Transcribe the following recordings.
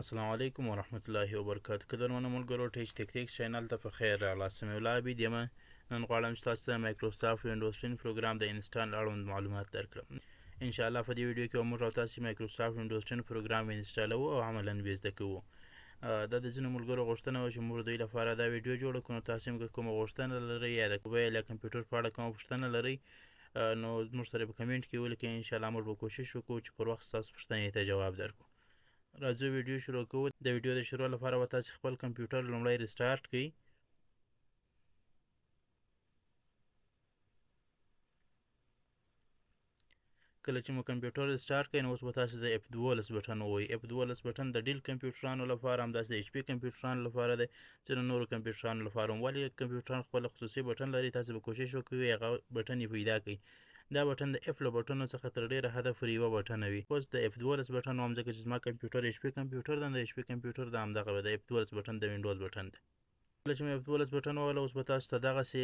السلام علیکم ورحمت الله وبرکاته. قدرمنو ملګرو، ټیچ ټیکنیکس چینل ته په خیر راغلاست. سمې الله عبید یم. نن غواړم چې تاسو ته مایکروسافټ وینډوز 10 پروګرام د انسټال اړوند معلومات درکړم. انشاءالله په دې ویډیو کې به موږ او تاسو مایکروسافټ وینډوز 10 پروګرام انسټالوو او عملاً به زده کوو. دا د ځینو ملګرو غوښتنه وه چې موږ دوی لپاره دا ویډیو جوړه کړو. نو تاسو هم که کومه غوښتنه لرئ یا د موبایل یا کمپیوټر په اړه کومه پوښتنه لرئ، نو موږ سره په کمنټ کې ولیکئ. انشاءالله موږ به کوشش وکړو چې پر وخت ستاسو پوښتنې ته جواب درکړو. راځو ویډیو شروع کوو. د ویډیو د شروع لپاره به تاسو خپل کمپیوټر لومړی ریسټارټ کړئ. کله چې مو کمپیوټر ریسټارټ کړئ، نو اوس به تاسو د F12 بټن ووهئ. F12 بټن د ډیل کمپیوټرانو لپاره، همداسې د HP کمپیوټرانو لپاره دی، ځینو نورو کمپیوټرانو لپاره هم. ولې کمپیوټران خپل خصوصي بټن لري، تاسو به کوشش وکړئ هغه بټن یې پیدا کړئ. دا بټن د F له بټنو څخه تر ډېره حده پورې یوه بټنه وي. اوس د F12 بټن وهم، ځکه چې زما کمپیوټر HP کمپیوټر دی. د HP کمپیوټر د همدغه د F12 بټن د وینډوز بټن دی. کله چې مې F12 بټن ووهله، اوس به تاسو ته دغسې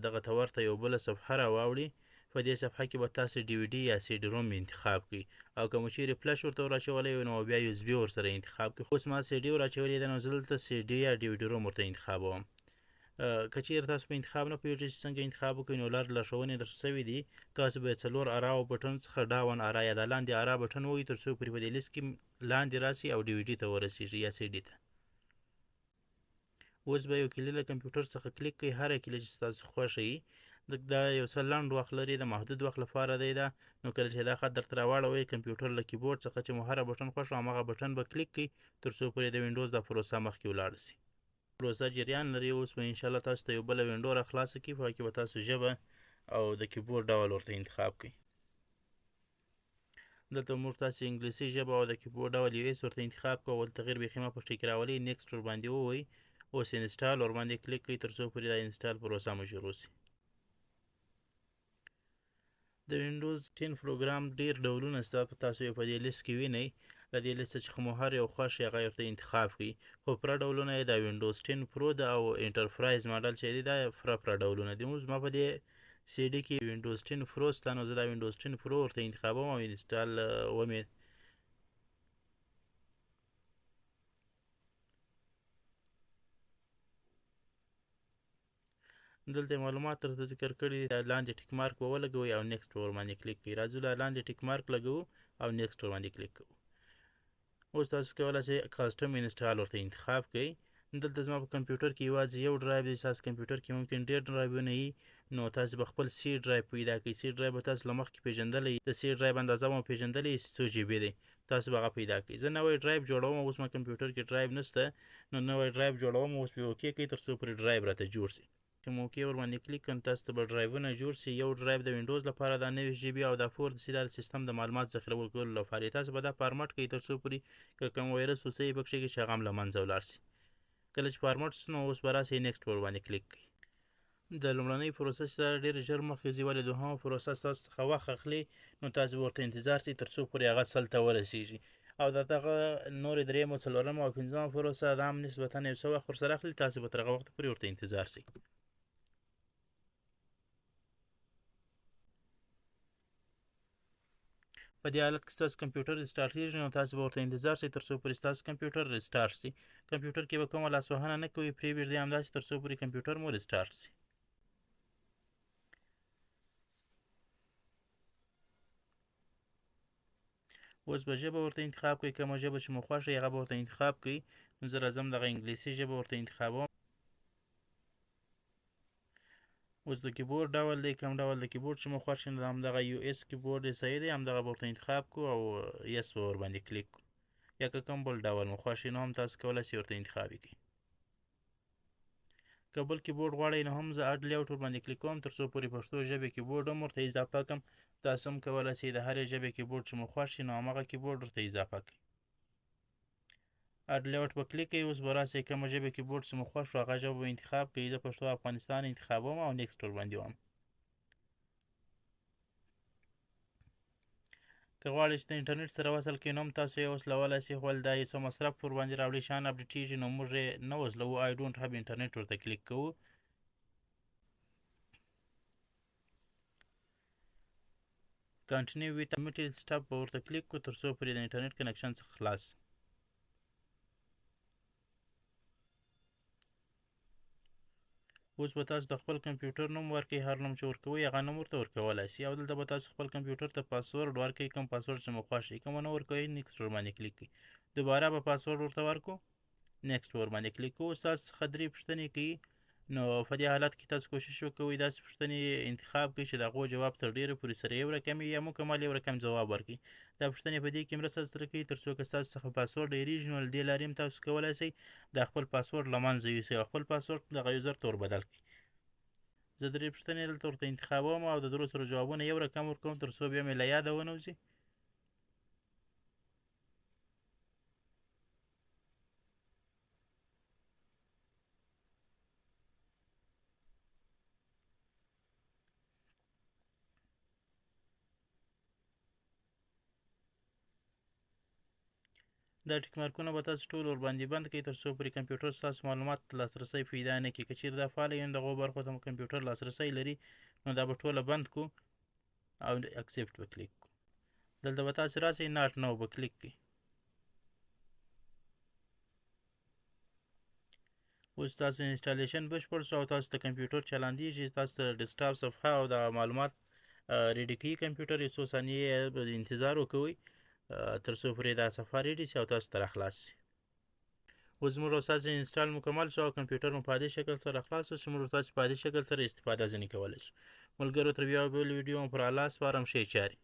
دغه ته ورته یو بله صفحه راواوړي. په دې صفحه کې به تاسو DVD یا CD روم انتخاب کړئ، او که مو چیرې فلش ورته ور اچولی وي، نو بیا USB ورسره انتخاب کړئ. اوس ما CD ور اچولې ده، نو زه دلته CD یا DVD روم ورته انتخابوم. که چیرې تاسو په انتخاب نه پوهېږئ چې څنګه انتخاب وکړئ، نو لارښوونې درته شوي دي. تاسو باید 4 اراو بټن څخه ډاون ارا یا د لاندې ارا بټن ووهئ، تر څو پورې په دې لیست کې لاندې راسي او DVD ته ورسېږي یا CD ته. اوس به یو کلي له کمپیوټر څخه کلیک کړئ، هره کلي چې ستاسو خوښه وي. دا یو څه لنډ وخت لري، د محدود وخت لپاره دی دا. نو کله چې دا خط درته راواړوئ کمپیوټر له کیبورډ څخه چې مو هره بټن خوښ وي، همغه بټن به کلیک کړئ، تر څو پورې د وینډوز دا پروسه مخکې ولاړه شي. پروسه جریان لري. اوس به انشاءالله تاسو ته یو بله وینډو را خلاصه کړي، په هغه کې به تاسو ژبه او د کیبورډ ډول ورته انتخاب کړئ. دلته موږ تاسو انګلیسي ژبه او د کیبورډ ډول US ورته انتخاب کړو. اول تغیر بیخي مه په کې راولئ، نیکسټ ورباندې ووهئ. اوس انسټال ورباندې کلیک کړئ، تر څو پورې دا انسټال پروسه مو شروع شي. د وینډوز 10 پروګرام ډېر ډولونه شته، تاسو یې په دې لیست کې وینئ. له دې لیست څخه مو هر یو خوښ یې هغه ورته انتخاب کړئ. خو پوره ډولونه یې د وینډوز 10 پرو ده، او انټرپرایز ماډل چې دی دا پوره ډولونه دي. اوس زما په دې CD کې وینډوز 10 پرو شته، نو زه دا وینډوز 10 پرو ورته انتخابوم او انسټال ومې. دلته معلومات درته ذکر کړي دي. لاندې ټیک مارک به ولګوئ او نیکسټ به ورباندې کلیک کړئ. راځو لاندې ټیک مارک لګوو او نیکسټ ورباندې کلیک کوو. اوس تاسو کولی شئ کاسټم انسټال ورته انتخاب کړئ. دلته زما په کمپیوټر کې یوازې یو ډرایو دی. تاسو کمپیوټر کې ممکن ډېر ډرایوونه وي، نو تاسو به خپل C ډرایو پیدا کړئ. C ډرایو به تاسو له مخکې پیژندلی، د C ډرایو اندازه مو پیژندلی څو GB دی، تاسو به هغه پیدا کړئ. زه نوی ډرایو جوړوم. اوس ما کمپیوټر کې ډرایو نشته، نو نوی ډرایو جوړوم. اوس پرې اوکې کړئ، تر څو پورې ډرایو راته جوړ شي. چې مو اوکې ورباندې کلیک کړم، تاسو ته به ډرایوونه جوړ شي. یو ډرایو د وینډوز لپاره دا 90 GB، او دا 4 دا د سیستم د معلومات ذخیرول کولو لپاره. تاسو به دا فارمټ کړئ، تر څو پورې که کوم وایرس اوسئ پکښې کې چې هغه هم له منځه ولاړ شي. کله چې فارمټ شو، نو اوس به راسئ نیکسټ ورباندې کلیک کړئ. د لومړنۍ پروسس سره ډېر ژر مخکې ځي، ولې دوهمه پروسس تاسو څخه وخت اخلي، نو تاسو به ورته انتظار شئ تر څو پورې هغه 100 ته ورسېږي. او د دغه نورې درېیمه، څلورمه او پنځمه پروسه دا هم نسبتاً یو څه وخت ورسره اخلي. تاسو به تر هغه وخته پورې ورته انتظار شئ. په دې حالت کې ستاسو کمپیوټر ریسټارټ کېږي، نو تاسو به ورته انتظار شئ تر څو پورې ستاسو کمپیوټر ریسټارټ شي. کمپیوټر کې به کومه لاسوهنه نه کوئ، پرېږدئ همداسې تر څو پورې کمپیوټر مو ریسټارټ شي. اوس به ژبه ورته انتخاب کړئ. کومه ژبه چې مو خوښه وي هغه به ورته انتخاب کړئ. نو زه راځم دغه انګلیسي ژبه ورته انتخابوم. اوس د کیبورډ ډول دی، کوم ډول د کیبورډ چې مو خوښ شي، نو همدغه US کیبورډ یې صحیح دی، همدغه به ورته انتخاب کړو او یس به ورباندې کلیک کړو. یا که کوم بل ډول مو خوښ شي، نو هم تاسو کولی شئ ورته انتخاب یې کړئ. که بل کیبورډ غواړئ، نو هم زه اډ لیاوټ ورباندې کلیک کوم، تر څو پورې پښتو ژبې کیبورډ هم ورته اضافه کړم. تاسو هم کولی شئ د هرې ژبې کیبورډ چې مو خوښ شي، نو همغه کیبورډ ورته اضافه کړئ. اډ لیاوټ به کلیک کړئ. اوس به راسئ کومه ژبې کیبورډ چې مو خوښ شو هغه ژبه به انتخاب کړئ. زه پښتو افغانستان انتخابوم او نیکسټ ورباندې وم. که غواړئ چې د انټرنیټ سره وصل کړئ، نو هم تاسو یې وصلولی شئ، خو ولې دا یو څه مصرف ورباندې راوړي، شیان اپډیټېږي، نو موږ یې نه وصلوو. آی ډونټ هاف انټرنیټ ورته کلیک کوو. کنټینیو ویت امیټډ سټپ به ورته کلیک کړو، تر څو پورې د انټرنیټ کنکشن څخه خلاص. اوس به تاسو د خپل کمپیوټر نوم ورکړئ، هر نوم چې ورکوئ هغه نوم ورته ورکولی سي، او دلته به تاسو خپل کمپیوټر ته پاسورډ ورکړئ، کوم پاسورډ چې مو خوښ شي. که مو نه ورکوئ نیکسټ ورباندې کلیک کړئ. دوباره به پاسورډ ورته ورکړو، نیکسټ ورباندې کلیک کوو. اوس تاسو څخه 3 پوښتنې کوي، نو په دې حالت کې تاسو کوشش وکوئ داسې پوښتنې انتخاب کړئ چې د هغو جواب تر ډېره پورې سره یو رقم وي یا مکمل یو رقم ځواب ورکړئ. دا پوښتنې په دې کې مرسته سره کوي تر څو که ستاسو څخه پاسورډ هېرېږي، نو له دې لارې هم تاسو کولی شئ دا خپل پاسورډ له منځه یوسئ او خپل پاسورډ دغه یوزر ته ور بدل کړئ. زه 3 پوښتنې دلته ورته انتخابوم او د 3 سره جوابونه یو رقم ورکوم تر څو بیا مې له یاده ونه وځي. دا ټیک مارکونه به تاسو ټول ورباندې بند کړئ تر څو پرې کمپیوټر ستاسو معلومات لاسرسی پیدا نه کړي. که چیرې دا فعاله وي نو دغو برخو ته مو کمپیوټر لاسرسی لري، نو دا به ټوله بند کړو او اکسپټ به کلیک کړو. دلته به تاسو راسئ ناټ نو به کلیک کړئ. اوس تاسو انسټالیشن بشپړ شو او تاسو ته کمپیوټر چلاندېږي، تاسو ته ډیسکټاپ صفحه او د معلومات ریډي کوي کمپیوټر. یو څو ثانیې انتظار وکوئ تر څو پرې دا صفحه ریډي شي او تاسو ته راخلاص شي. اوس زموږ او ستاسو انسټال مکمل شو او کمپیوټر مو په عادي شکل سره خلاص شو چې موږ تاسو په عادي شکل سره استفاده ځنې کولی شو. ملګرو تر بیا بل ویډیو مو پر الله سپارم، ښې چارې.